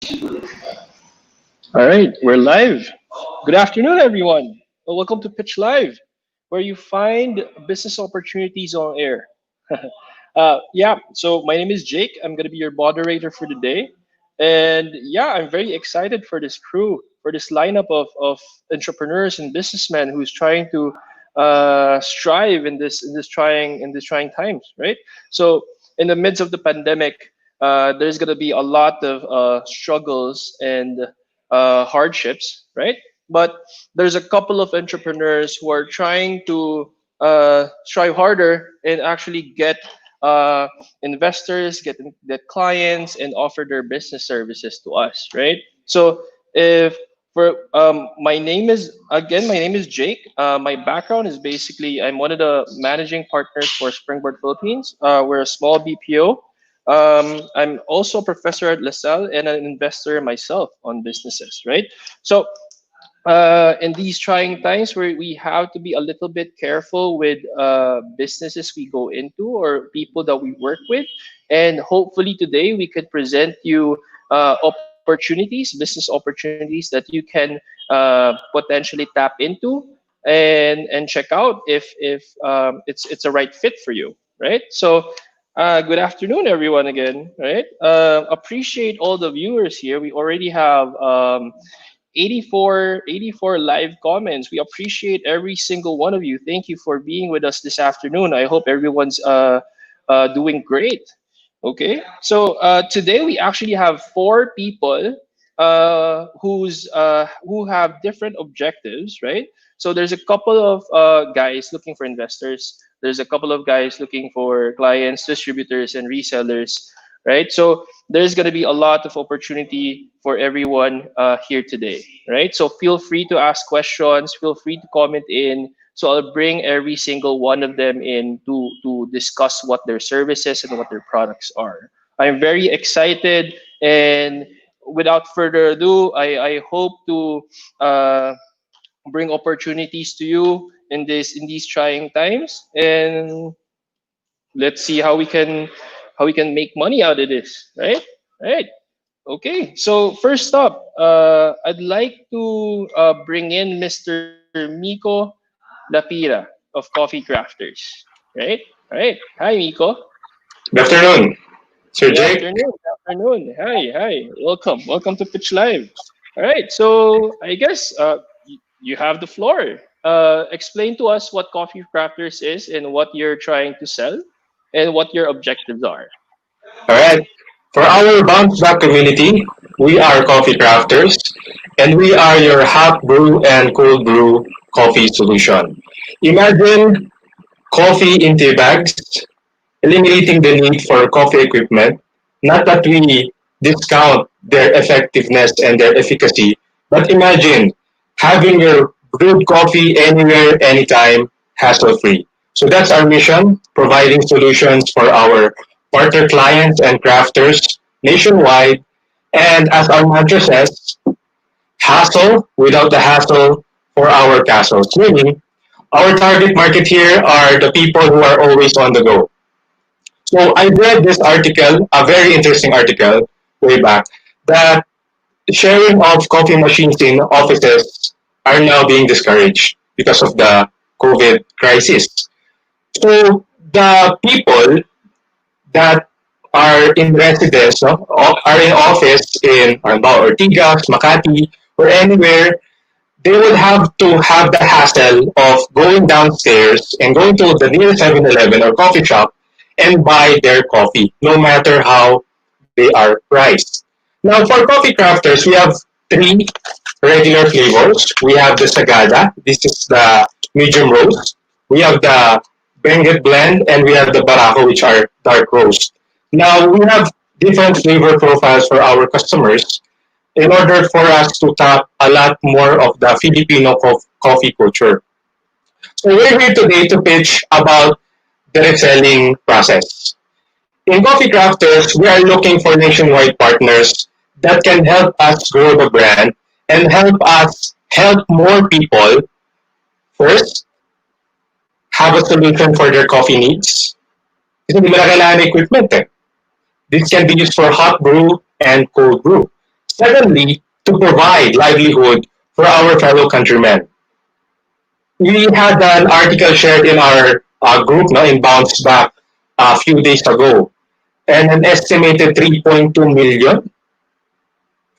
All right, we're live. Good afternoon, everyone. Welcome to Pitch Live, where you find business opportunities on air. So my name is Jake. I'm going to be your moderator for the day. And yeah, I'm very excited for this crew, for this lineup of entrepreneurs and businessmen who's trying to strive in this trying times, right? So in the midst of the pandemic, there's going to be a lot of struggles and hardships, right? But there's a couple of entrepreneurs who are trying to strive harder and actually get investors, get clients, and offer their business services to us, right? So if for my name is Jake. My background is basically I'm one of the managing partners for Springboard Philippines. We're a small BPO. I'm also a professor at LaSalle and an investor myself on businesses, right? So in these trying times where we have to be a little bit careful with businesses we go into or people that we work with. And hopefully today we could present you opportunities, business opportunities that you can potentially tap into and check out if it's a right fit for you, right? So good afternoon, everyone, again, right? Appreciate all the viewers here. We already have 84 live comments. We appreciate every single one of you. Thank you for being with us this afternoon. I hope everyone's doing great. Okay, so today we actually have four people who have different objectives, right? So there's a couple of guys looking for investors. There's a couple of guys looking for clients, distributors, and resellers, right? So there's going to be a lot of opportunity for everyone here today, right? So feel free to ask questions, feel free to comment in. So I'll bring every single one of them in to discuss what their services and what their products are. I'm very excited, and without further ado, I hope to bring opportunities to you in these trying times, and let's see how we can make money out of this, right? Right. Okay, so first up, I'd like to bring in Mr. Miko Lapira of Coffee Crafters, right? All right. Hi, Miko. Good afternoon, Sir Good Jake. afternoon. Good afternoon. Hi. Welcome. Welcome to Pitch Live. All right. So I guess you have the floor. Explain to us what Coffee Crafters is and what you're trying to sell and what your objectives are. All right. For our Bounce Back community, we are coffee crafters, and we are your hot brew and cold brew coffee solution. Imagine coffee in tea bags, eliminating the need for coffee equipment. Not that we discount their effectiveness and their efficacy, but imagine having your brewed coffee anywhere, anytime, hassle free. So that's our mission, providing solutions for our partner clients and crafters nationwide. And as our mantra says, hassle without the hassle for our castles. Meaning, our target market here are the people who are always on the go. So I read this article, a very interesting article way back, that sharing of coffee machines in offices are now being discouraged because of the COVID crisis. So the people that are in residence, no, are in office in Arambao, Ortigas, Makati, or anywhere, they will have to have the hassle of going downstairs and going to the nearest 7-Eleven or coffee shop and buy their coffee, no matter how they are priced. Now, for coffee crafters, we have three regular flavors. We have the Sagada. This is the medium roast. We have the Benguet blend, and we have the Barako, which are dark roast. Now, we have different flavor profiles for our customers in order for us to tap a lot more of the Filipino coffee culture. So we're here today to pitch about the reselling process. In Coffee Crafters, we are looking for nationwide partners that can help us grow the brand and help us help more people first have a solution for their coffee needs. Kasi hindi mo na kailangan ng equipment eh. This can be used for hot brew and cold brew. Secondly, to provide livelihood for our fellow countrymen. We had an article shared in our group no, in Bounce Back a few days ago, and an estimated 3.2 million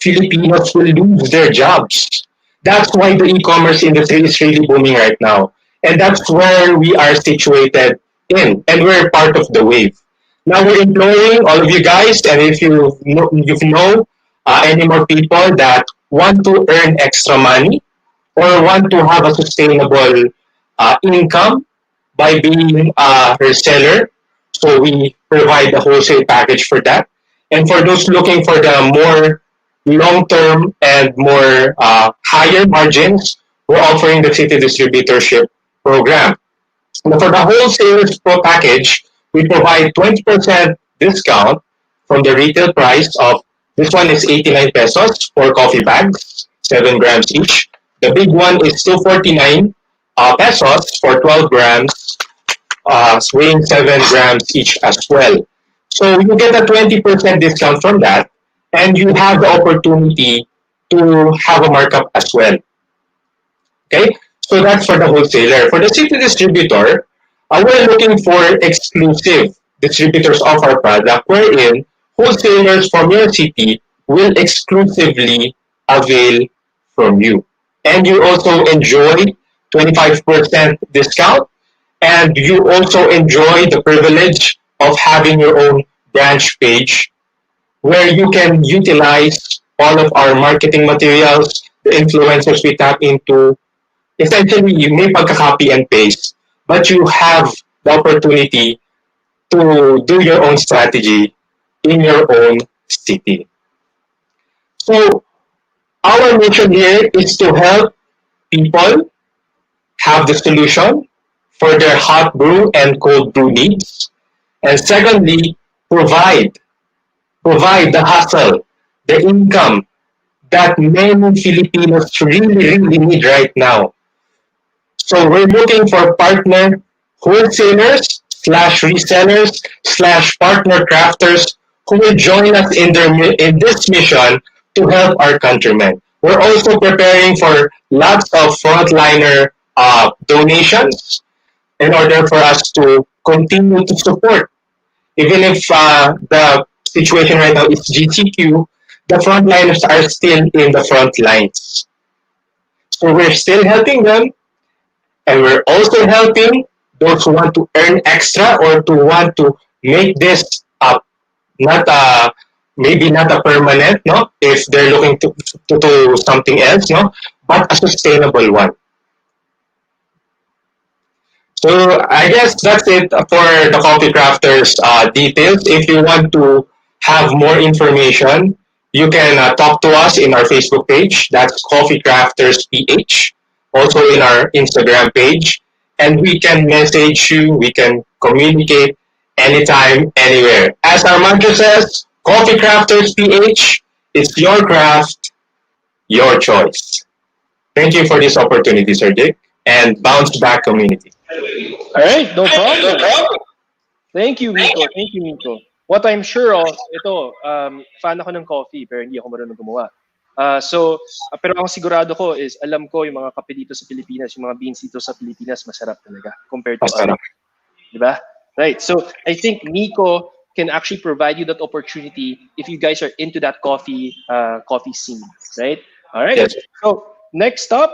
Filipinos will lose their jobs. That's why the e-commerce industry is really booming right now. And that's where we are situated in, and we're part of the wave. Now we're employing all of you guys, and if you know any more people that want to earn extra money or want to have a sustainable income by being a reseller, so we provide the wholesale package for that. And for those looking for the more long-term and more higher margins, we're offering the city distributorship program. Now, for the wholesalers pro package, we provide 20% discount from the retail price of this one is 89 pesos for coffee bags, 7 grams each. The big one is 249 pesos for 12 grams, weighing 7 grams each as well. So you get a 20% discount from that, and you have the opportunity to have a markup as well. Okay, so that's for the wholesaler. For the city distributor, we're looking for exclusive distributors of our product, wherein wholesalers from your city will exclusively avail from you. And you also enjoy 25% discount, and you also enjoy the privilege of having your own branch page where you can utilize all of our marketing materials, the influencers we tap into. Essentially, you may pagka-copy and paste, but you have the opportunity to do your own strategy in your own city. So our mission here is to help people have the solution for their hot brew and cold brew needs. And secondly, provide provide the hustle, the income that many Filipinos really need right now. So we're looking for partner wholesalers slash resellers slash partner crafters who will join us in this mission to help our countrymen. We're also preparing for lots of frontliner donations in order for us to continue to support. Even if the situation right now is GCQ, the frontliners are still in the front lines. So we're still helping them, and we're also helping those who want to earn extra or to want to make this not a maybe not a permanent, no, if they're looking to do something else, no, but a sustainable one. So I guess that's it for the Coffee Crafters details. If you want to have more information, you can talk to us in our Facebook page. That's Coffee Crafters PH. Also in our Instagram page. And we can message you, we can communicate anytime, anywhere. As our mantra says, Coffee Crafters PH, it's your craft, your choice. Thank you for this opportunity, Sir Jake, and Bounce Back community. All right, no problem. Thank you, Miko. Thank you, Miko. What I'm sure of, ito, fan ako ng coffee, pero hindi ako marunong gumawa. Pero ang sigurado ko is, alam ko yung mga kape dito sa Pilipinas, yung mga beans dito sa Pilipinas, masarap talaga compared to Masarap. Diba? Right. So I think Miko can actually provide you that opportunity if you guys are into that coffee scene, right? All right. Yes. So next up,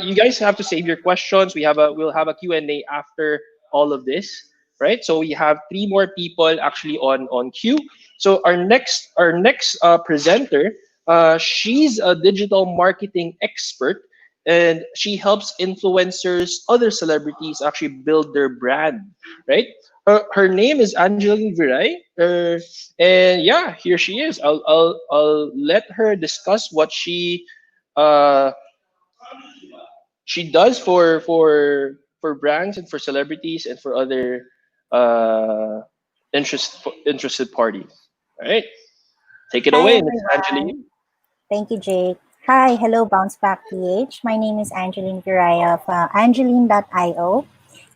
you guys have to save your questions. We'll have a Q&A after all of this, right? So we have three more people actually on queue. So our next presenter, she's a digital marketing expert, and she helps influencers, other celebrities actually build their brand, right? Her name is Angeline Viray, and yeah, here she is. I'll let her discuss what uh, she does for brands and for celebrities and for other uh, interested parties. All right, take it Hi away, Miss everyone. Angeline. Thank you, Jake. Hi, hello, Bounce Back PH. My name is Angeline Viraya of Angeline.io.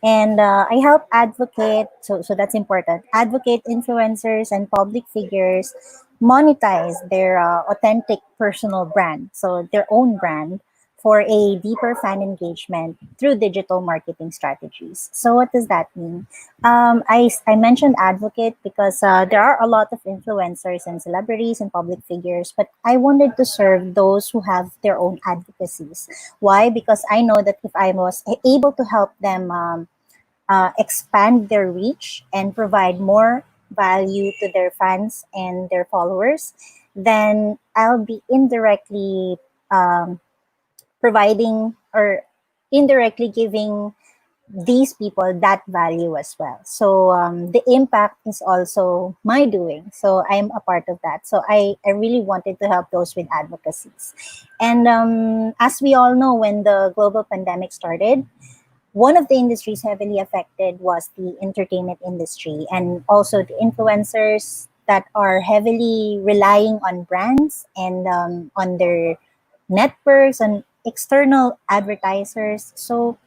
And I help advocate, so that's important, advocate influencers and public figures monetize their authentic personal brand, so their own brand, for a deeper fan engagement through digital marketing strategies. So, what does that mean? I mentioned advocate because there are a lot of influencers and celebrities and public figures, but I wanted to serve those who have their own advocacies. Why? Because I know that if I was able to help them expand their reach and provide more value to their fans and their followers, then I'll be indirectly um, providing or indirectly giving these people that value as well. So the impact is also my doing. So I'm a part of that. So I really wanted to help those with advocacies. And as we all know, when the global pandemic started, one of the industries heavily affected was the entertainment industry, and also the influencers that are heavily relying on brands and on their networks and external advertisers. So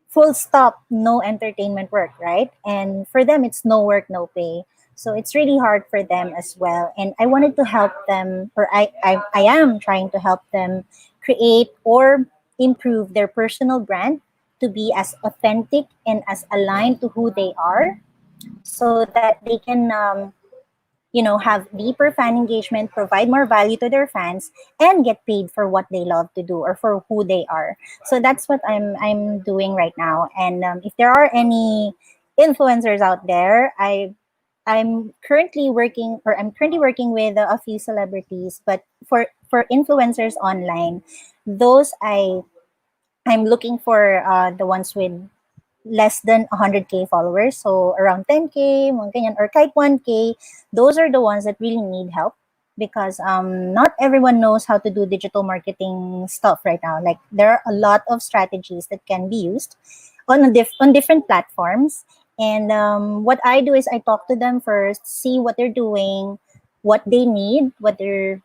full stop, no entertainment work, right? And for them, it's no work, no pay. So it's really hard for them as well. And I wanted to help them, or I am trying to help them create or improve their personal brand to be as authentic and as aligned to who they are, so that they can have deeper fan engagement, provide more value to their fans, and get paid for what they love to do or for who they are. So that's what I'm doing right now. And if there are any influencers out there, I'm currently working with a few celebrities, but for influencers online, those I'm looking for the ones with less than 100K followers, so around 10K, mga ganyan, or kahit 1K. Those are the ones that really need help, because not everyone knows how to do digital marketing stuff right now. Like, there are a lot of strategies that can be used on different platforms. And what I do is I talk to them first, see what they're doing, what they need, what their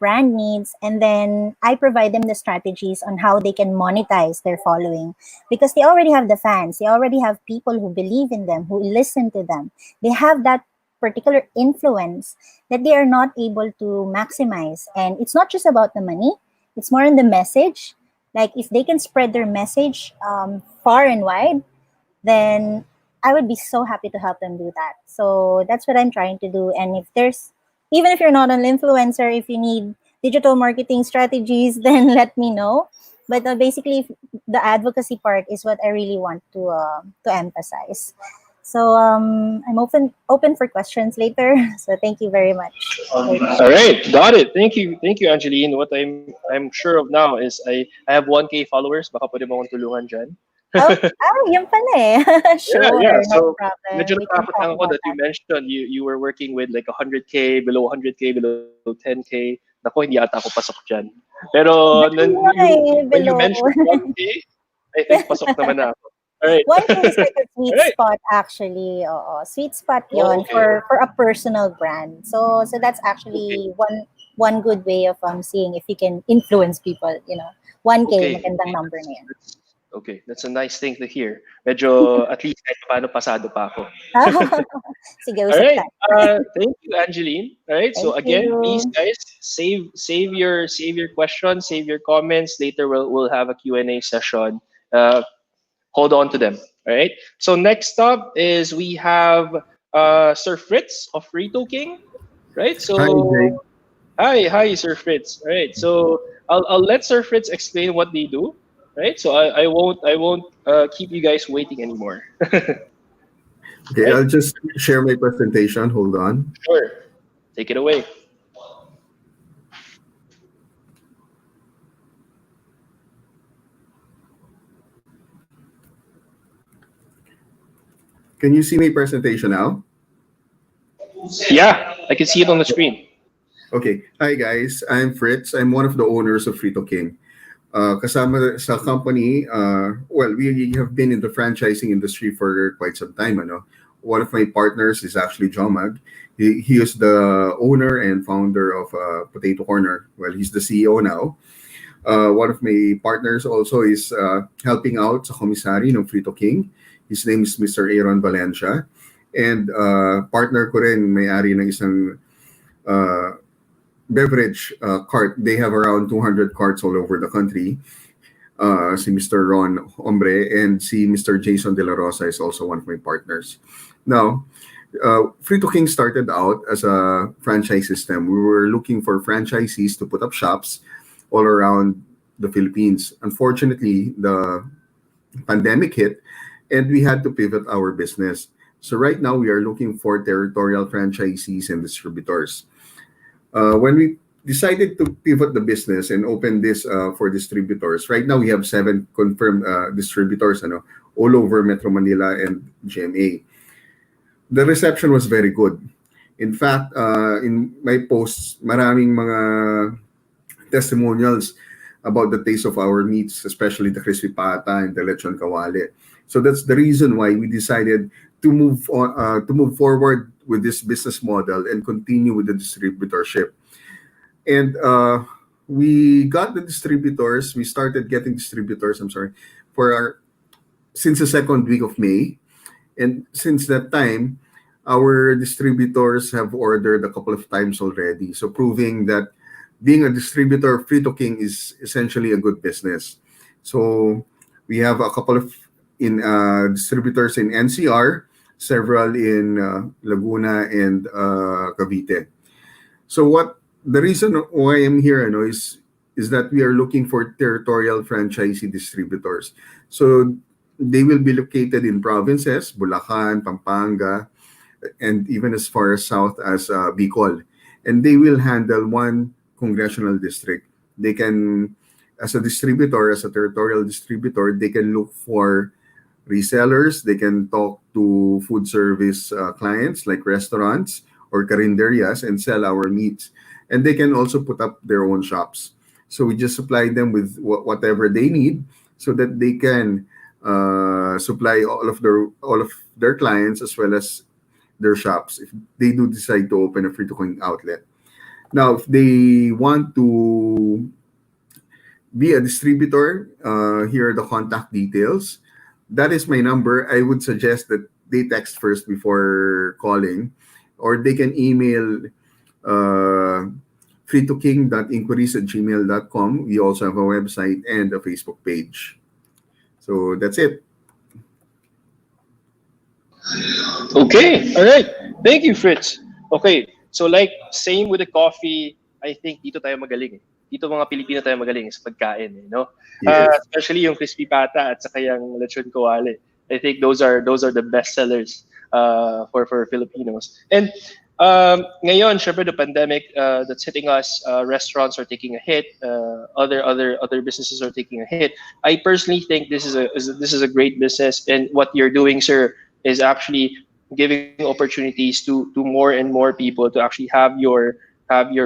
brand needs, and then I provide them the strategies on how they can monetize their following, because they already have the fans, they already have people who believe in them, who listen to them. They have that particular influence that they are not able to maximize. And it's not just about the money, it's more in the message. Like, if they can spread their message far and wide, then I would be so happy to help them do that. So that's what I'm trying to do. And even if you're not an influencer, if you need digital marketing strategies, then let me know. But basically, the advocacy part is what I really want to emphasize. So I'm open for questions later. So thank you very much. All right, got it. Thank you, Angeline. What I'm sure of now is I have 1K followers. Baka pwede mo akong tulungan dyan. Yun pala eh. Yeah, Sure, yeah. no So problem. medyo We can natakot talk lang ako about that you that. mentioned you were working with like 100K, below 100K, below 10K. Nako, hindi ata ako pasok dyan. Pero Ganun nga eh, when you below. mentioned 1K, I think pasok naman na ako. All right. 1K is like a All sweet right. spot actually. Oo, sweet spot Oh, yon okay. for a personal brand. So that's Okay. actually one good way of seeing if you can influence people. 1K, Okay. magandang Okay. number na yan. Okay. That's a nice thing to hear. Medyo at least kahit paano pasado pa ako. Sige, All usap right. tayo. Thank you, Angeline. All right. So Thank again, please, you. guys, save your questions, save your comments. Later, we'll have a Q&A session. Hold on to them. All right. So next up is we have Sir Fritz of Frito King. Right. Hi, Jay. So hi, Sir Fritz. All right. So I'll let Sir Fritz explain what they do. Right. So I won't keep you guys waiting anymore. Okay, Right. I'll just share my presentation. Hold on. Sure. Take it away. Can you see my presentation now? Yeah, I can see it on the screen. Okay. Hi, guys. I'm Fritz. I'm one of the owners of Frito King. Kasama sa company, well, we have been in the franchising industry for quite some time. Ano? One of my partners is actually Jomag. He is the owner and founder of Potato Corner. Well, he's the CEO now. One of my partners also is helping out sa commissary ng Frito King. His name is Mr. Aaron Valencia. And partner ko rin, may-ari ng isang uh, beverage cart. They have around 200 carts all over the country. Si Mr. Ron Hombre and si Mr. Jason De La Rosa is also one of my partners. Now, Frito King started out as a franchise system. We were looking for franchisees to put up shops all around the Philippines. Unfortunately, the pandemic hit and we had to pivot our business. So right now we are looking for territorial franchisees and distributors. When we decided to pivot the business and open this for distributors, right now we have 7 confirmed distributors all over Metro Manila and GMA. The reception was very good. In fact, in my posts, maraming mga testimonials about the taste of our meats, especially the crispy pata and the lechon kawale. So that's the reason why we decided to move forward with this business model and continue with the distributorship. And we got the distributors. We started getting distributors. I'm sorry, for our since the second week of May, and since that time, our distributors have ordered a couple of times already. So proving that being a distributor of Frito King is essentially a good business. So we have a couple of in distributors in NCR, several in Laguna and Cavite. So what the reason why I'm here, is that we are looking for territorial franchisee distributors. So they will be located in provinces, Bulacan, Pampanga, and even as far as south as Bicol. And they will handle one congressional district. They can, as a distributor, as a territorial distributor, they can look for resellers. They can talk to food service clients like restaurants or carinderias and sell our meats. And they can also put up their own shops. So we just supply them with whatever they need so that they can supply all of their clients as well as their shops if they do decide to open a free to coin outlet. Now, if they want to be a distributor, here are the contact details. That is my number. I would suggest that they text first before calling, or they can email freetoking.inquiries@gmail.com. We also have a website and a Facebook page. So that's it. Okay, all right. Thank you, Fritz. Okay, so like same with the coffee, I think dito tayo magaling. Dito mga Pilipino tayo magaling sa pagkain, Yes. Especially yung crispy pata at saka yung lechon kawale. I think those are the best sellers for Filipinos. And ngayon, syempre the pandemic that's hitting us, restaurants are taking a hit, other businesses are taking a hit. I personally think this is a great business, and what you're doing, sir, is actually giving opportunities to more and more people to actually have your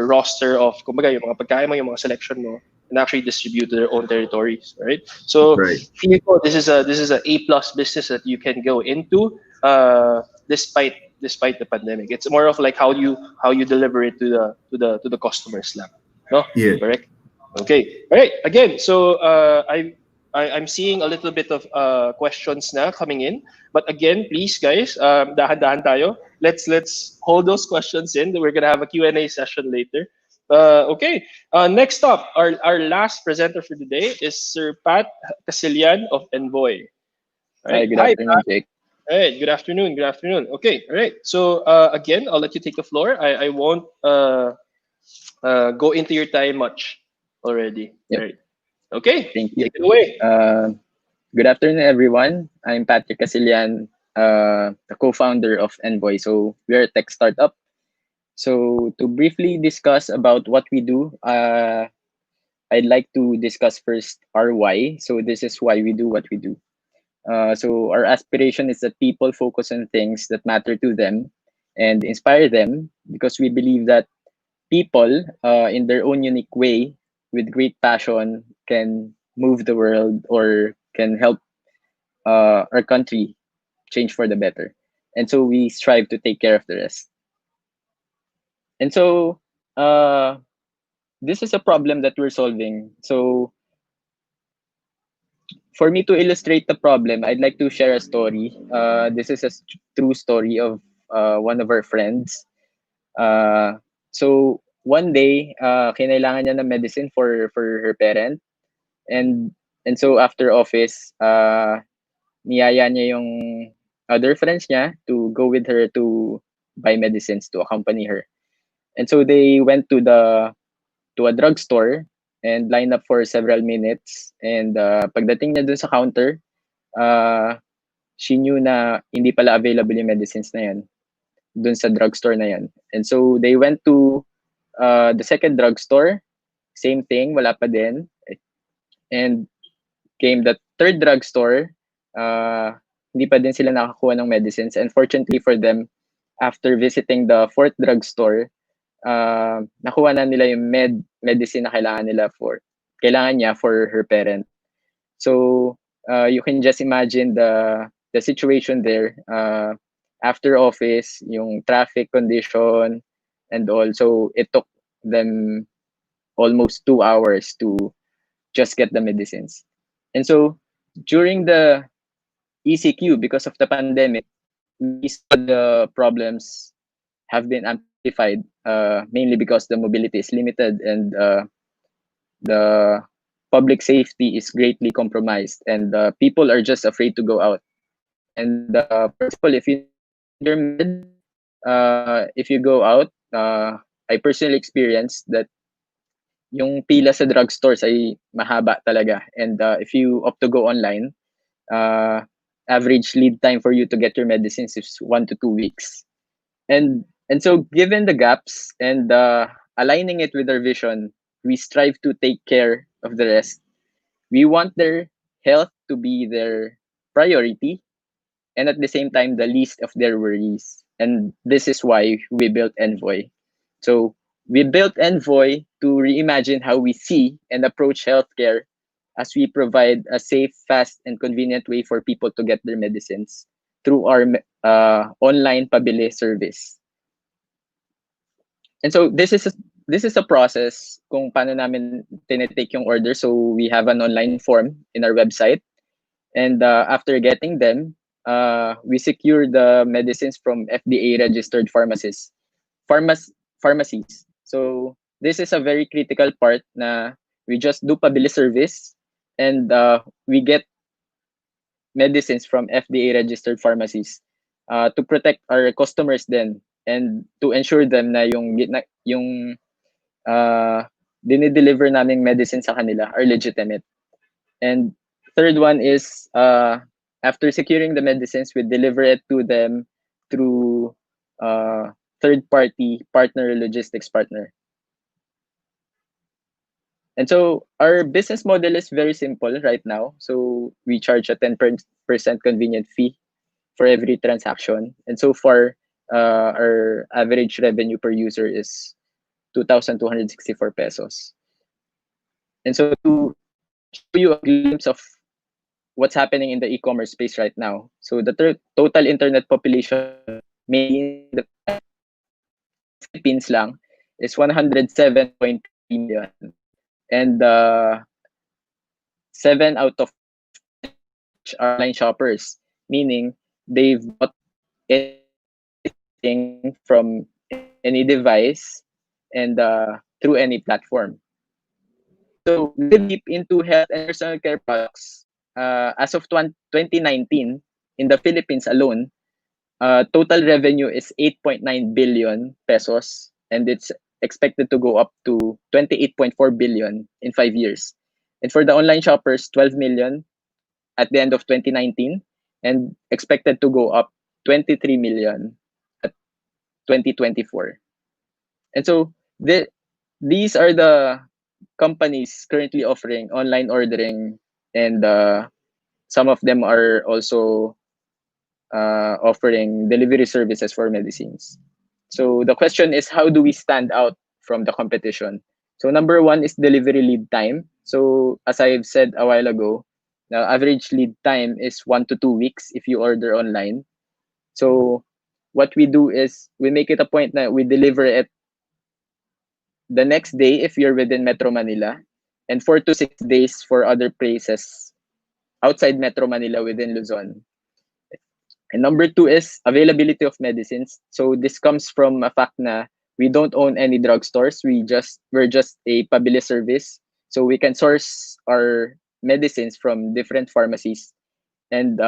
roster of kumbaga yung mga pagkain mo, yung mga selection mo, and actually distribute to their own territories, right? So Right. feel ko this is a A+ business that you can go into despite the pandemic. It's more of like how you deliver it to the customers lang. No? Yeah. Correct? Okay. All right. Again, so I'm seeing a little bit of questions na coming in. But again, please guys, dahan-dahan tayo. Let's hold those questions in. We're gonna have a Q&A session later. Okay. Next up, our last presenter for today is Sir Pat Casillan of Envoy. All Hi, right. good Hi, afternoon, Pat. Jake. All right. Good afternoon. Good afternoon. Okay. All right. So again, I'll let you take the floor. I won't go into your time much already. Yep. All right. Okay. Thank you. Take it away. Good afternoon, everyone. I'm Patrick Casillan, the co-founder of Envoy. So we're a tech startup. So to briefly discuss about what we do, I'd like to discuss first our why. So this is why we do what we do. So our aspiration is that people focus on things that matter to them and inspire them, because we believe that people, in their own unique way, with great passion, can move the world or can help our country change for the better. And so we strive to take care of the rest. And so this is a problem that we're solving. So for me to illustrate the problem, I'd like to share a story. This is a true story of one of our friends. So one day, kinailangan niya ng medicine for her parent, and so after office, niyaya niya yung other friends niya to go with her to buy medicines to accompany her. And so they went to a drugstore and lined up for several minutes. And pagdating niya dun sa counter, uh, she knew na hindi pala available yung medicines na yan dun sa drugstore na yan. And so they went to the second drugstore, same thing, wala pa din. And came the third drugstore, hindi pa din sila nakakuha ng medicines. And fortunately for them, after visiting the fourth drugstore, nakuha na nila yung medicine na kailangan niya for her parent. So you can just imagine the situation there. After office, yung traffic condition, and also it took them almost 2 hours to just get the medicines. And so during the ECQ, because of the pandemic, we saw the problems have been amplified, mainly because the mobility is limited and the public safety is greatly compromised, and people are just afraid to go out. And for example, if you your med, if you go out, I personally experienced that yung pila sa drugstores ay mahaba talaga. And if you opt to go online, average lead time for you to get your medicines is 1 to 2 weeks. And so given the gaps and aligning it with our vision, we strive to take care of the rest. We want their health to be their priority, and at the same time the least of their worries. And this is why we built Envoy. So we built Envoy to reimagine how we see and approach healthcare, as we provide a safe, fast, and convenient way for people to get their medicines through our online pabili service. And so this is a process kung paano namin tinitake yung order. So we have an online form in our website, and after getting them, we secure the medicines from FDA registered pharmacies. So this is a very critical part na we just do pabili service, and we get medicines from FDA registered pharmacies to protect our customers then, and to ensure them na yung dinideliver naming medicine sa kanila are legitimate. And third one is after securing the medicines, we deliver it to them through third party partner logistics partner. And so our business model is very simple right now. So we charge a 10% convenient fee for every transaction. And so far, our average revenue per user is 2,264 pesos. And so to show you a glimpse of what's happening in the e-commerce space right now. So the total internet population mainly in the Philippines lang is 107.3 million. And 7 out of are online shoppers, meaning they've bought anything from any device and through any platform. So deep into health and personal care products, as of 2019, in the Philippines alone, total revenue is 8.9 billion pesos, and it's expected to go up to 28.4 billion in 5 years. And for the online shoppers, 12 million at the end of 2019, and expected to go up 23 million at 2024. And so these are the companies currently offering online ordering, and some of them are also offering delivery services for medicines. So the question is, how do we stand out from the competition? So number one is delivery lead time. So as I've said a while ago, the average lead time is 1 to 2 weeks if you order online. So what we do is we make it a point that we deliver it the next day if you're within Metro Manila, and 4 to 6 days for other places outside Metro Manila within Luzon. And number two is availability of medicines. So this comes from a fact na we don't own any drugstores. We're just a pabili service, so we can source our medicines from different pharmacies, and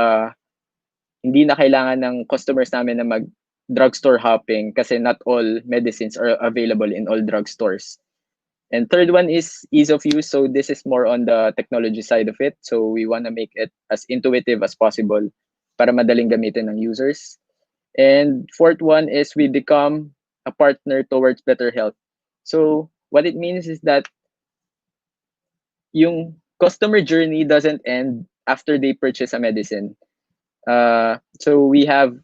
hindi na kailangan ng customers namin na mag drugstore hopping kasi not all medicines are available in all drugstores. And third one is ease of use. So this is more on the technology side of it. So we want to make it as intuitive as possible para madaling gamitin ng users. And fourth one is we become a partner towards better health. So what it means is that yung customer journey doesn't end after they purchase a medicine. So we have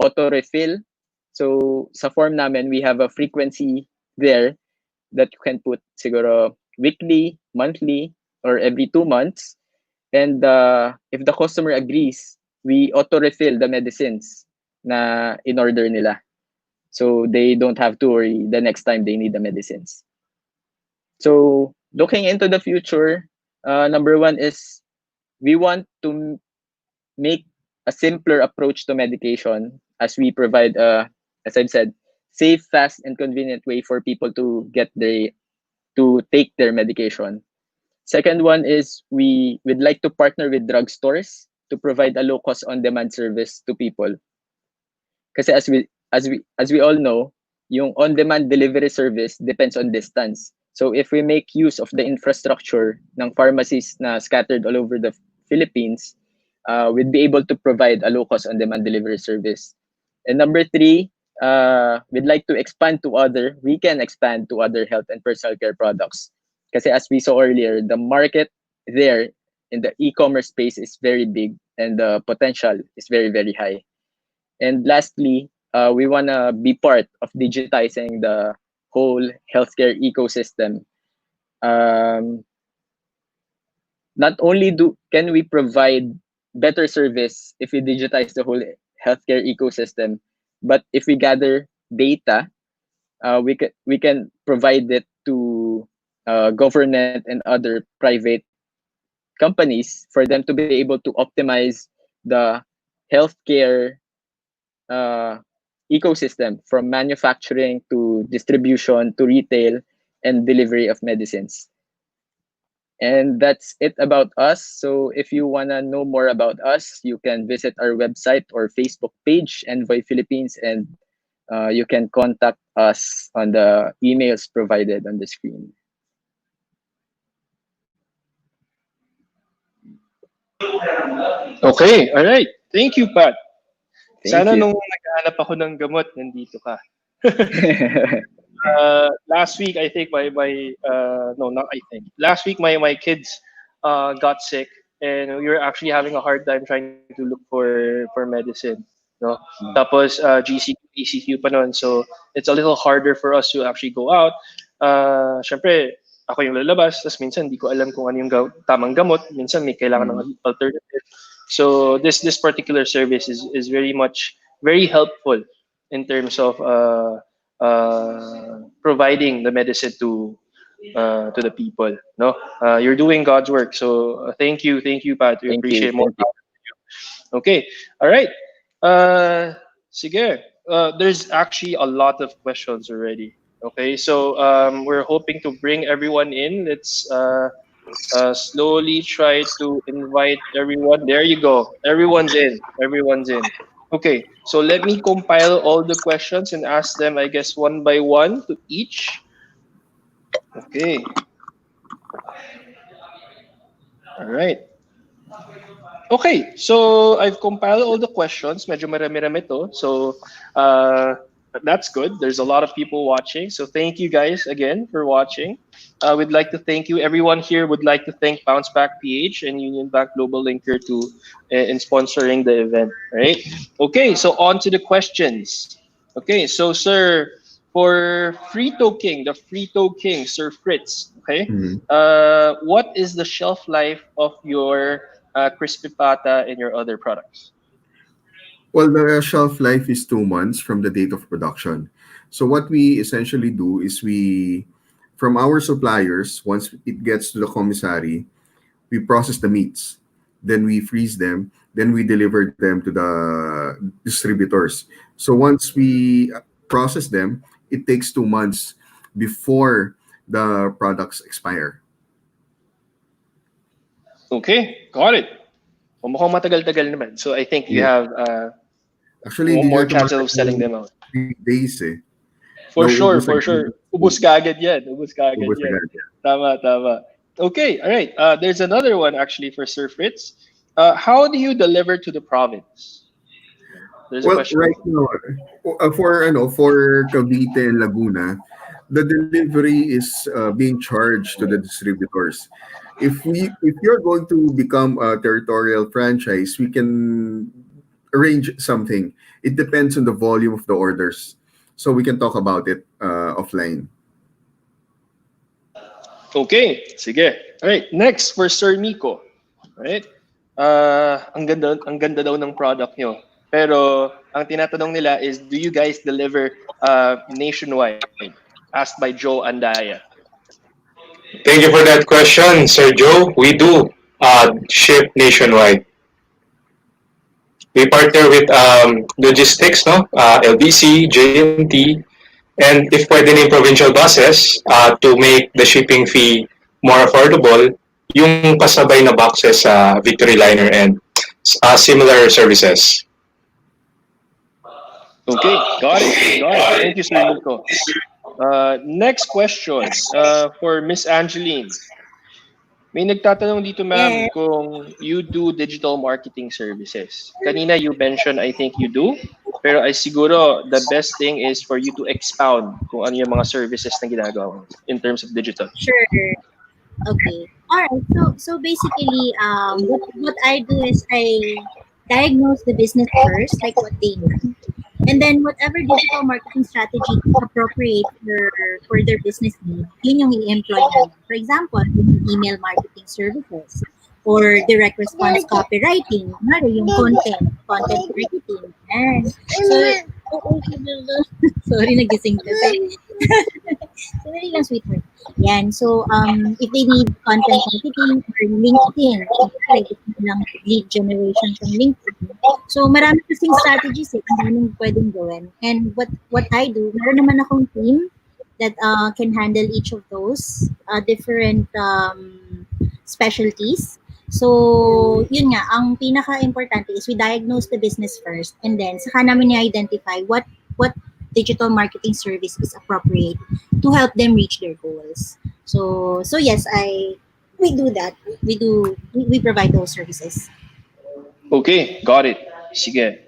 auto refill. So sa form namin, we have a frequency there that you can put siguro weekly, monthly, or every 2 months. And if the customer agrees, we auto refill the medicines na in order nila. So they don't have to worry the next time they need the medicines. So looking into the future, number one is we want to make a simpler approach to medication as we provide, as I've said, safe, fast, and convenient way for people to take their medication. Second one is we would like to partner with drugstores to provide a low cost on demand service to people. Kasi as we all know, yung on demand delivery service depends on distance. So if we make use of the infrastructure ng pharmacies na scattered all over the Philippines, we'd be able to provide a low cost on demand delivery service. And number three, we'd like to we can expand to other health and personal care products. Kasi as we saw earlier, the market there in the e-commerce space is very big and the potential is very, very high. And lastly, we want to be part of digitizing the whole healthcare ecosystem. Not only can we provide better service if we digitize the whole healthcare ecosystem, but if we gather data, we can provide it to government and other private companies for them to be able to optimize the healthcare ecosystem from manufacturing to distribution to retail and delivery of medicines. And that's it about us. So if you want to know more about us, you can visit our website or Facebook page, Envoy Philippines, and you can contact us on the emails provided on the screen. Okay, all right. Thank you, Pat. Thank Sana you. nung naghahanap ako ng gamot, nandito ka. Last week, I think no, not I think. Last week, my kids got sick, and we were actually having a hard time trying to look for medicine. No? Tapos GCQ, ECQ pa nun, so it's a little harder for us to actually go out. Syempre, ako yung lalabas, tapos minsan hindi ko alam kung ano yung tamang gamot. Minsan may kailangan ng alternative. So this particular service is very helpful in terms of providing the medicine to the people. No, you're doing God's work. So thank you, Pat. We appreciate more. Okay, all right. Sige. There's actually a lot of questions already. Okay, so we're hoping to bring everyone in. Let's slowly try to invite everyone. There you go. Everyone's in. Okay, so let me compile all the questions and ask them, I guess, one by one to each. Okay. All right. Okay, so I've compiled all the questions. Medyo marami-rami to. So that's good. There's a lot of people watching. So thank you guys again for watching. We'd like to thank you. Everyone here would like to thank Bounce Back PH and Union Bank Global Linker in sponsoring the event. Right? Okay, so on to the questions. Okay, so sir, for Frito King, the Frito King, Sir Fritz. Okay, what is the shelf life of your crispy pata and your other products? Well, the shelf life is 2 months from the date of production. So what we essentially do is from our suppliers, once it gets to the commissary, we process the meats, then we freeze them, then we deliver them to the distributors. So once process them, it takes 2 months before the products expire. Okay, got it. Mukhang matagal-tagal naman. So I think you Yeah. have Actually, hindi more nga chances of tumagal selling ng them out. 3 days eh. For sure, Nauubos for agad. sure. Ubus kaagad yan. Ubus kaagad Ubos yan. agad yan. Tama, tama. Okay, all right. There's another one actually for Sir Fritz. How do you deliver to the province? There's a Well, question. right now, for Cavite and Laguna, the delivery is being charged to the distributors. If you're going to become a territorial franchise, we can arrange something. It depends on the volume of the orders, so we can talk about it offline. Okay, sige. All right, next for Sir Nico. All right. Ang ganda daw ng product nyo. Pero ang tinatanong nila is, do you guys deliver nationwide? Asked by Joe Andaya. Thank you for that question, Sir Joe. We do ship nationwide. We partner with logistics, no? LBC, JMT, and if pwede na yung provincial buses to make the shipping fee more affordable, yung pasabay na boxes sa Victory Liner and similar services. Okay, got it. Got it. Thank you, Sir Nico. Next question for Miss Angeline. May nagtatanong dito, ma'am, Yes. kung you do digital marketing services. Kanina you mentioned, I think you do. Pero ay siguro, the best thing is for you to expound kung ano yung mga services na ginagawa mo in terms of digital. Sure. Okay. All right. So basically, what I do is I diagnose the business first, like what they need, and then whatever digital marketing strategy is appropriate for their business need, yun yung i-employ namin. For example, yung email marketing services or direct response copywriting, yung content marketing. And so, sorry, nagising ka. Sorry lang, sweetheart. Yan. So, if they need content marketing or LinkedIn, like lang lead generation from LinkedIn. So, marami kasing strategies kung anong pwedeng gawin. And what I do, meron naman akong team that can handle each of those different specialties. So, yun nga, ang pinaka-importante is we diagnose the business first and then saka namin i-identify what digital marketing service is appropriate to help them reach their goals. So yes, we do that. We provide those services. Okay, got it. Sige.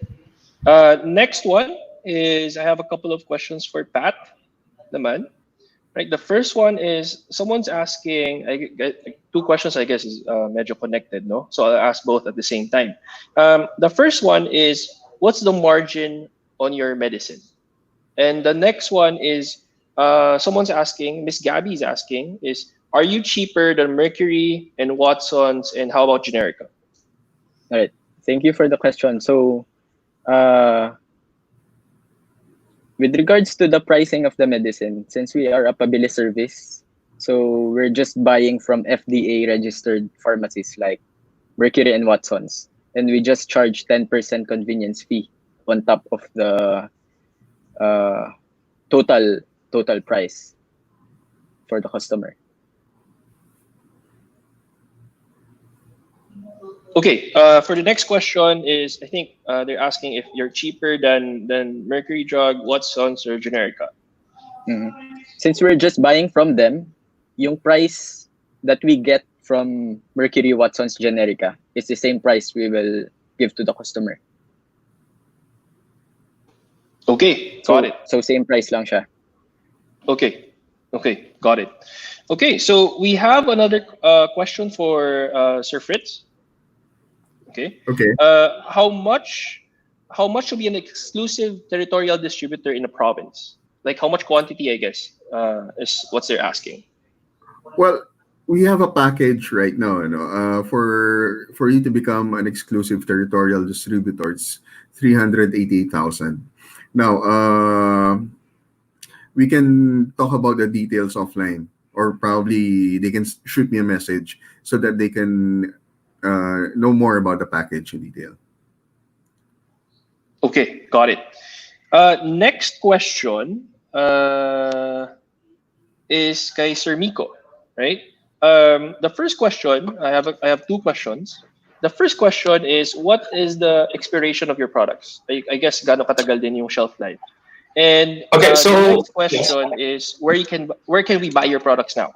Next one is I have a couple of questions for Pat naman. Right, the first one is someone's asking, two questions I guess is medyo connected, no? So I'll ask both at the same time. The first one is, what's the margin on your medicine? And the next one is, someone's asking, Miss Gabby is asking, is, are you cheaper than Mercury and Watson's, and how about Generica? All right. Thank you for the question. So, with regards to the pricing of the medicine, since we are a pabili service, so we're just buying from FDA registered pharmacies like Mercury and Watson's, and we just charge 10% convenience fee on top of the total price for the customer. Okay, for the next question is, I think they're asking if you're cheaper than Mercury Drug, Watson's, or Generica. Mhm. Since we're just buying from them, yung price that we get from Mercury, Watson's, Generica is the same price we will give to the customer. Okay, So, got it. So same price lang siya. Okay, got it. Okay, so we have another question for Sir Fritz. Okay. Okay. How much should be an exclusive territorial distributor in a province? Like how much quantity, I guess, is what they're asking. Well, we have a package right now, for you to become an exclusive territorial distributor. It's 388,000. Now, we can talk about the details offline, or probably they can shoot me a message so that they can know more about the package in detail. Okay, got it. Next question is kay Sir Miko, right? The first question, I have two questions. The first question is, what is the expiration of your products? I guess gaano katagal din yung shelf life. And Okay, the so next yes. question is, where can we buy your products now?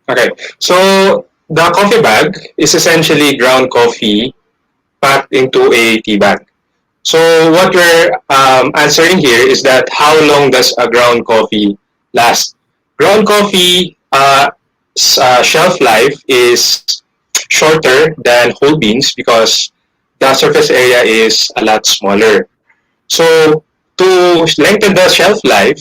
Okay, so the coffee bag is essentially ground coffee packed into a tea bag. So what we're answering here is that how long does a ground coffee last? Ground coffee shelf life is shorter than whole beans because the surface area is a lot smaller. So to lengthen the shelf life,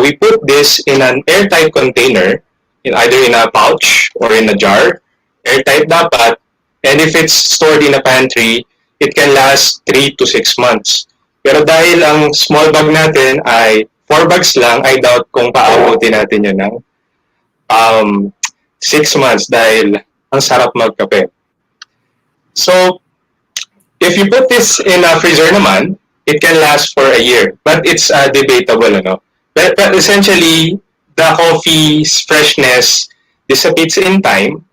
we put this in an airtight container, either in a pouch or in a jar. Airtight dapat. And if it's stored in a pantry, it can last 3 to 6 months. Pero dahil ang small bag natin ay 4 bags lang, I doubt kung paabutin natin yun ng um, 6 months dahil ang sarap magkape. So, if you put this in a freezer naman, it can last for a year. But it's debatable, ano? But essentially, the coffee's freshness dissipates in time,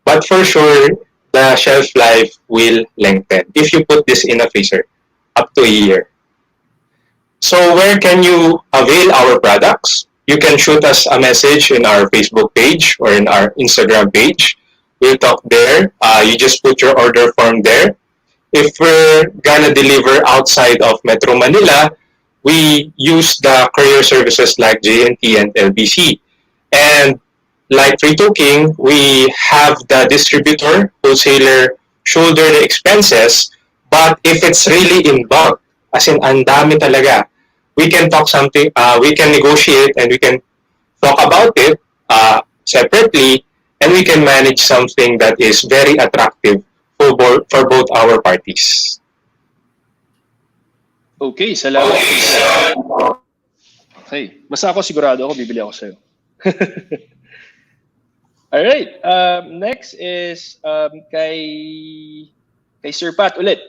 but for sure, the shelf life will lengthen if you put this in a freezer up to a year. So where can you avail our products? You can shoot us a message in our Facebook page or in our Instagram page. We'll talk there. You just put your order form there. If we're gonna deliver outside of Metro Manila, we use the courier services like JNT and LBC. And like Frito King, we have the distributor, wholesaler shoulder the expenses. But if it's really in bulk, as in ang dami talaga, we can talk something, we can negotiate and we can talk about it separately, and we can manage something that is very attractive for both our parties. Okay, salamat. Okay, basta ako sigurado ako bibili ako sa'yo. All right. Next is kay Sir Pat ulit.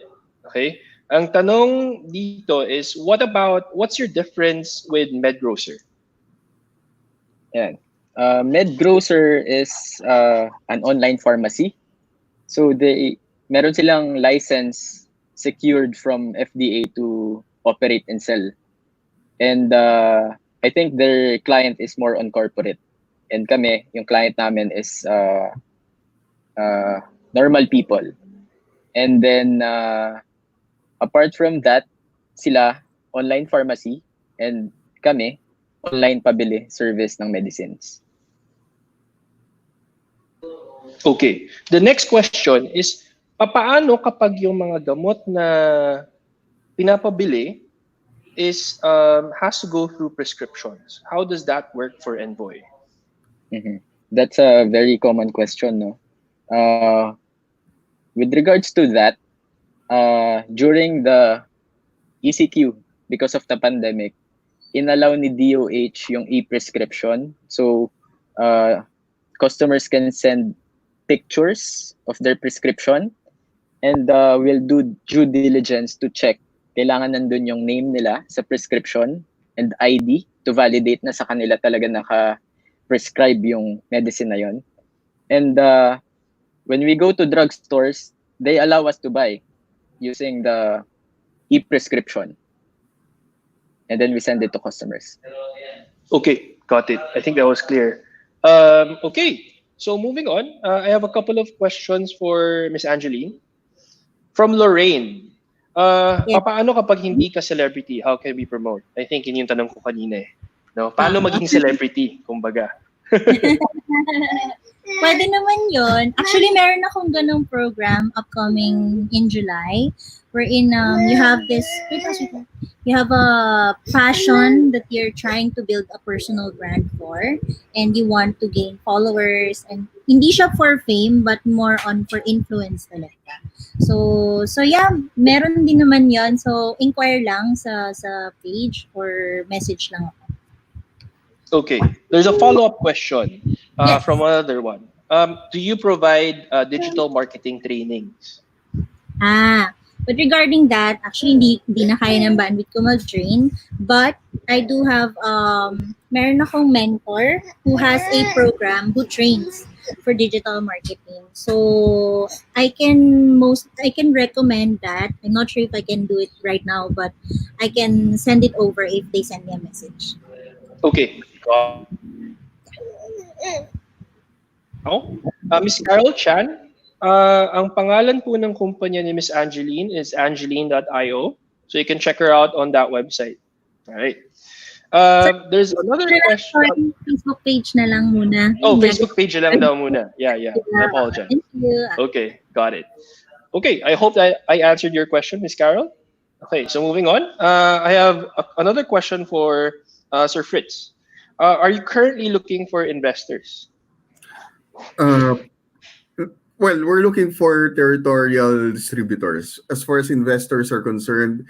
Okay. Ang tanong dito is, what's your difference with MedGrocer? Yan. MedGrocer is an online pharmacy. So meron silang license secured from FDA to operate and sell. And I think their client is more on corporate. And kami, yung client namin is normal people. And then apart from that, sila online pharmacy and kami online pabili service ng medicines. Okay. The next question is, paano kapag yung mga gamot na pinapabili is has to go through prescriptions? How does that work for Envoy? Mm-hmm. That's a very common question, no? With regards to that, during the ECQ, because of the pandemic, inallow ni DOH yung e-prescription. So, customers can send pictures of their prescription and we'll do due diligence to check. Kailangan nandun yung name nila sa prescription and ID to validate na sa kanila talaga naka-prescribe yung medicine na yun. And when we go to drugstores, they allow us to buy using the e-prescription. And then we send it to customers. Okay, got it. I think that was clear. Okay, so moving on, I have a couple of questions for Miss Angeline. From Lorraine, paano kapag hindi ka celebrity, how can we promote? I think yun yung tanong ko kanina eh. No? Paano maging celebrity, kumbaga? Pwede naman yun. Actually, meron akong ganong program upcoming in July wherein you have a passion that you're trying to build a personal brand for and you want to gain followers and hindi siya for fame but more on for influence talaga. So yeah, meron din naman yon. So inquire lang sa page or message lang ako. Okay, there's a follow-up question Yes. from another one. Do you provide digital marketing trainings? But regarding that, actually, hindi na kaya ng bandwidth ko mag-train. But I do have, meron akong mentor who has a program who trains for digital marketing. So I can recommend that. I'm not sure if I can do it right now, but I can send it over if they send me a message. Okay. Now, Miss Carol Chan, ang pangalan po ng kumpanya ni Miss Angeline is angeline.io. So you can check her out on that website. All right. There's another question. Facebook page na lang muna. Oh, Facebook page lang daw muna. Yeah. I apologize. Thank you. Okay, got it. Okay, I hope that I answered your question, Miss Carol. Okay, so moving on. I have another question for Sir Fritz. Are you currently looking for investors? Well, we're looking for territorial distributors. As far as investors are concerned,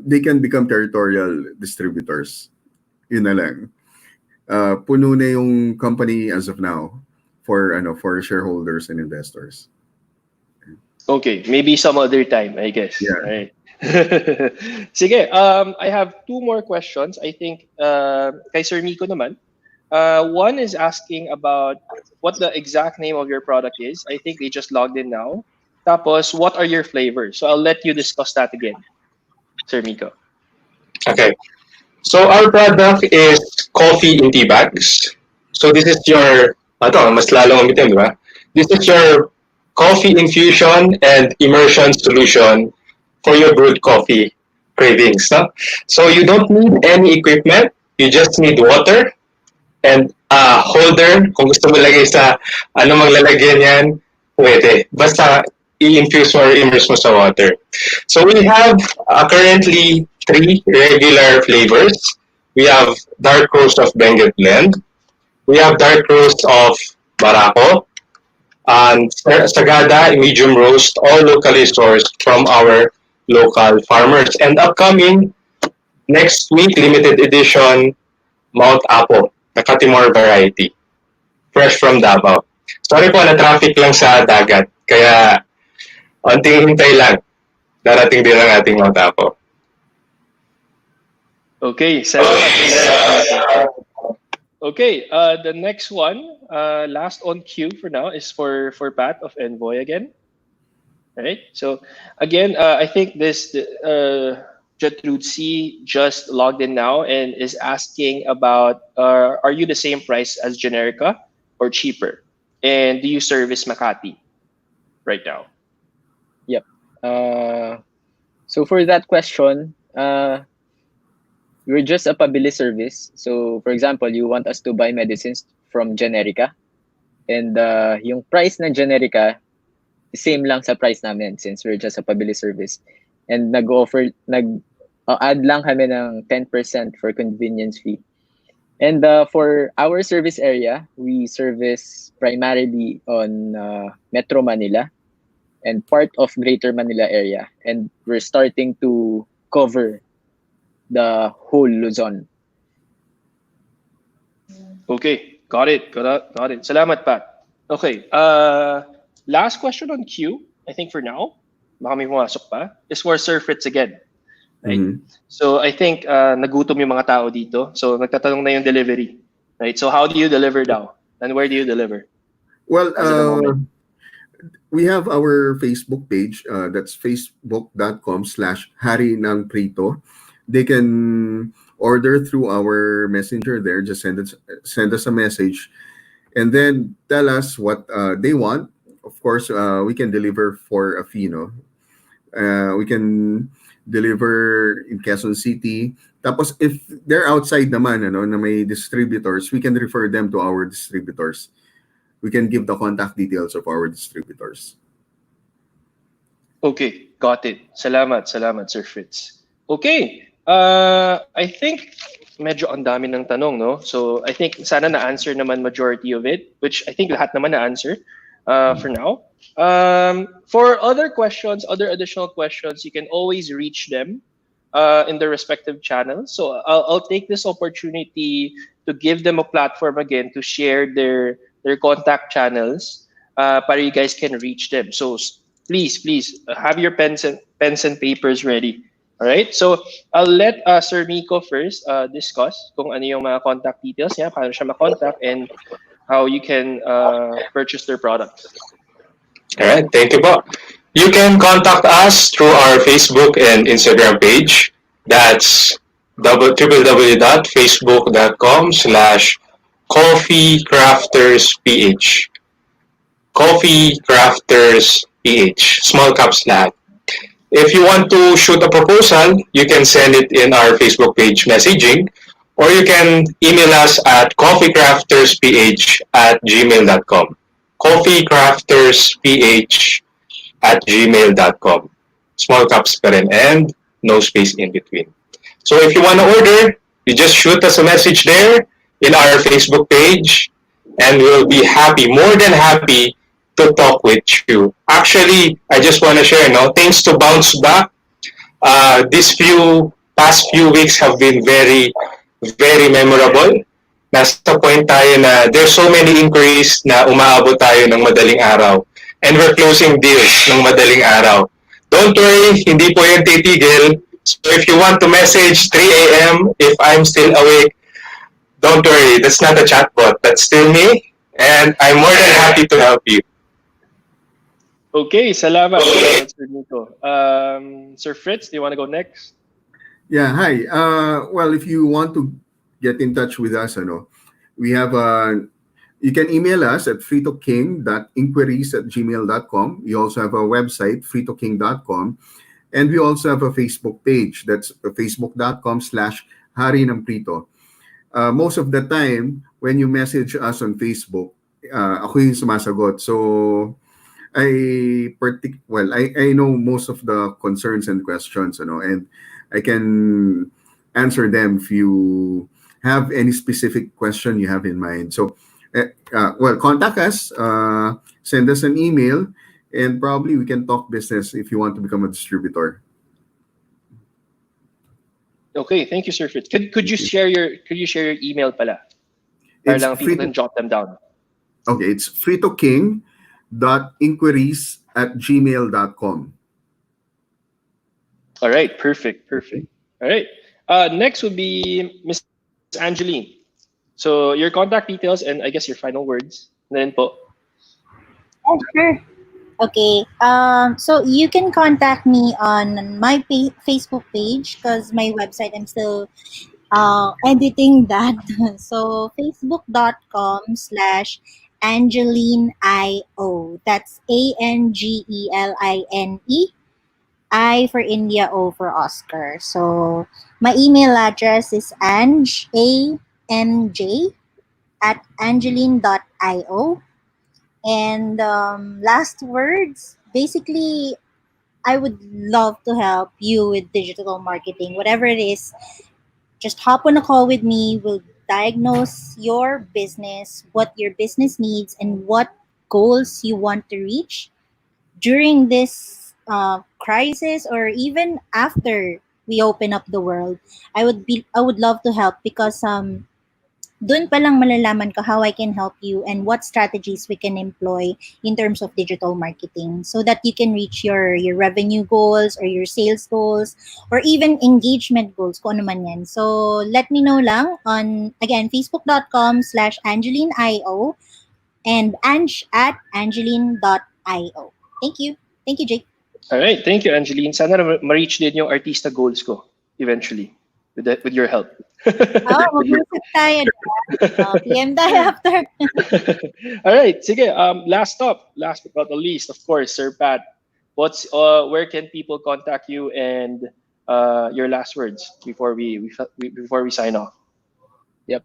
they can become territorial distributors. Yun na lang. Puno na yung company as of now for shareholders and investors. Okay, maybe some other time, I guess. Yeah. Right. Sige, I have two more questions. I think kay Sir Miko naman. One is asking about what the exact name of your product is. I think they just logged in now. Tapos, what are your flavors? So I'll let you discuss that again, Sir Miko. Okay. So our product is coffee in tea bags. So this is your, mas lalong umitim, di ba? This is your coffee infusion and immersion solution for your brewed coffee cravings. No? So you don't need any equipment. You just need water and a holder. Kung gusto mo lagay sa mang lalagyan yan, pwede. Basta i-infuse or immerse mo sa water. So we have currently 3 regular flavors. We have dark roast of Benguet blend. We have dark roast of Barako. And Sagada medium roast, all locally sourced from our local farmers. And upcoming next week, limited edition Mount Apo, the Katimor variety, fresh from Davao. Sorry po, na-traffic lang sa dagat. Kaya, onting hintay lang. Darating din ang ating Mount Apo. Okay, salamat. Okay, the next one, last on queue for now, is for Pat of Envoy again. Right. So again, I think this Jatrudsi just logged in now and is asking about are you the same price as Generica or cheaper? And do you service Makati right now? Yep. So for that question, we're just a pabili service. So for example, you want us to buy medicines from Generica, and yung price ng Generica, same lang sa price namin since we're just a pabili service. And add lang kami ng 10% for convenience fee. And for our service area, we service primarily on Metro Manila and part of Greater Manila area. And we're starting to cover the whole Luzon. Okay, got it. Salamat, Pat. Okay, last question on queue, I think for now, baka may pumasok pa, is for Sir Fritz again. Right? Mhm. So I think nagutom yung mga tao dito. So nagtatanong na yung delivery. Right? So how do you deliver daw? And where do you deliver? Well, As of the moment. we have our Facebook page. That's facebook.com/Hari ng Prito. They can order through our messenger there. Just send us a message, and then tell us what they want. Of course, we can deliver for a fee. No, we can deliver in Quezon City. Tapos if they're outside naman, na may distributors, we can refer them to our distributors. We can give the contact details of our distributors. Okay, got it. Salamat, Sir Fritz. Okay, I think medyo ang dami ng tanong, no? So I think sana na-answer naman majority of it, which I think lahat naman na-answer for now. For other questions, other additional questions, you can always reach them in their respective channels. So I'll take this opportunity to give them a platform again to share their contact channels para you guys can reach them. So please have your pens and pens and papers ready. All right. So I'll let Sir Miko first discuss kung ano yung mga contact details niya, paano siya ma-contact, and how you can purchase their products. All right, thank you po. You can contact us through our Facebook and Instagram page. That's www.facebook.com/coffeecraftersph. Coffee Crafters PH, small caps lahat. If you want to shoot a proposal, you can send it in our Facebook page messaging, or you can email us at coffeecraftersph@gmail.com. Coffeecraftersph@gmail.com. Small caps pa rin and no space in between. So if you want to order, you just shoot us a message there in our Facebook page, and we'll be happy, more than happy, to talk with you. Actually, I just want to share, no, things to bounce back. These past few weeks have been very, very memorable. Nasa point tayo na there's so many inquiries na umaabot tayo ng madaling araw. And we're closing deals ng madaling araw. Don't worry, hindi po yan titigil. So if you want to message 3 a.m. if I'm still awake, don't worry, that's not a chatbot. That's still me. And I'm more than happy to help you. Okay, salamat, Sir Miko. Sir Fritz, do you want to go next? Yeah, hi. Well, if you want to get in touch with us, we have you can email us at fritoking.inquiries@gmail.com. We also have a website, fritoking.com. And we also have a Facebook page. That's facebook.com/Hari ng Prito. Most of the time, when you message us on Facebook, ako yung sumasagot. So, I know most of the concerns and questions, and I can answer them if you have any specific question you have in mind. So, contact us, send us an email, and probably we can talk business if you want to become a distributor. Okay, thank you, Sir Fritz. Could you share your email pala? Para It's lang people can jot them down. Okay, it's fritoking.inquiries@gmail.com. All right, perfect. All right. Next would be Miss Angeline. So your contact details and I guess your final words. Then po. Oh, sure. Okay. So you can contact me on my Facebook page because my website I'm still editing that. So facebook.com/AngelineIO. That's ANGELINE. I for India, O for Oscar. So my email address is anj@angeline.io. And last words, basically, I would love to help you with digital marketing, whatever it is. Just hop on a call with me. We'll diagnose your business, what your business needs, and what goals you want to reach during this crisis, or even after we open up the world. I would love to help because doon pa lang malalaman ko how I can help you and what strategies we can employ in terms of digital marketing so that you can reach your revenue goals or your sales goals or even engagement goals, kung ano man yan. So let me know lang on, again, facebook.com/AngelineIO and ange@angeline.io. Thank you. Thank you, Jake. All right, thank you, Angeline. Sana ma-reach din yung artista goals ko eventually with your help. Mag-usap tayo. PM tayo after. All right, sige. Last but not the least, of course, Sir Pat. Where can people contact you and your last words before we sign off? Yep.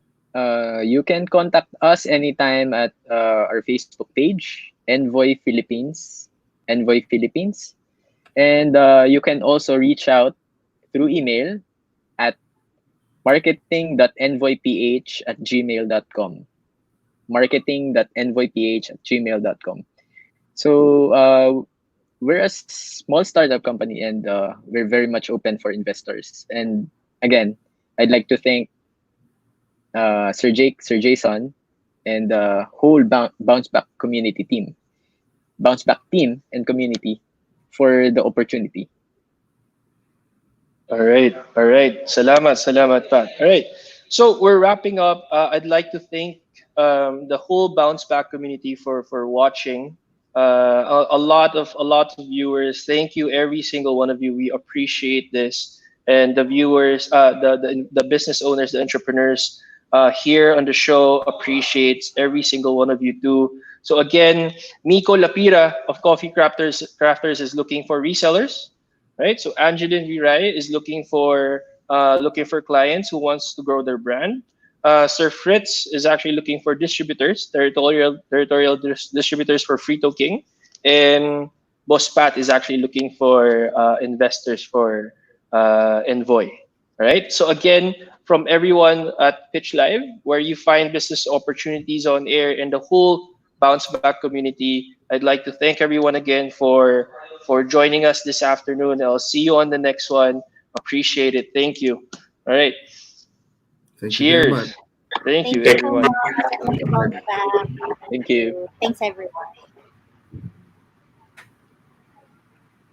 You can contact us anytime at our Facebook page, Envoy Philippines. And you can also reach out through email at marketing.envoyph@gmail.com. marketing.envoyph@gmail.com. So we're a small startup company, and we're very much open for investors. And again, I'd like to thank Sir Jason, and the whole Bounce Back team and community for the opportunity. All right, all right. Salamat, salamat, Pat. All right. So we're wrapping up. I'd like to thank the whole Bounce Back community for watching. A lot of viewers. Thank you, every single one of you. We appreciate this, and the viewers, the business owners, the entrepreneurs here on the show appreciates every single one of you too. So again, Miko Lapira of Coffee Crafters is looking for resellers, right? So Angeline Viray is looking for clients who wants to grow their brand. Sir Fritz is actually looking for distributors, territorial distributors for Frito King, and Boss Pat is actually looking for investors for Envoy. Right. So again, from everyone at Pitch Live, where you find business opportunities on air and the whole Bounce Back community, I'd like to thank everyone again for joining us this afternoon. I'll see you on the next one. Appreciate it. Thank you. All right. Thank you very Cheers. much. Thank Thank you, you so everyone. much. Welcome back. Thank you. Thanks, everyone.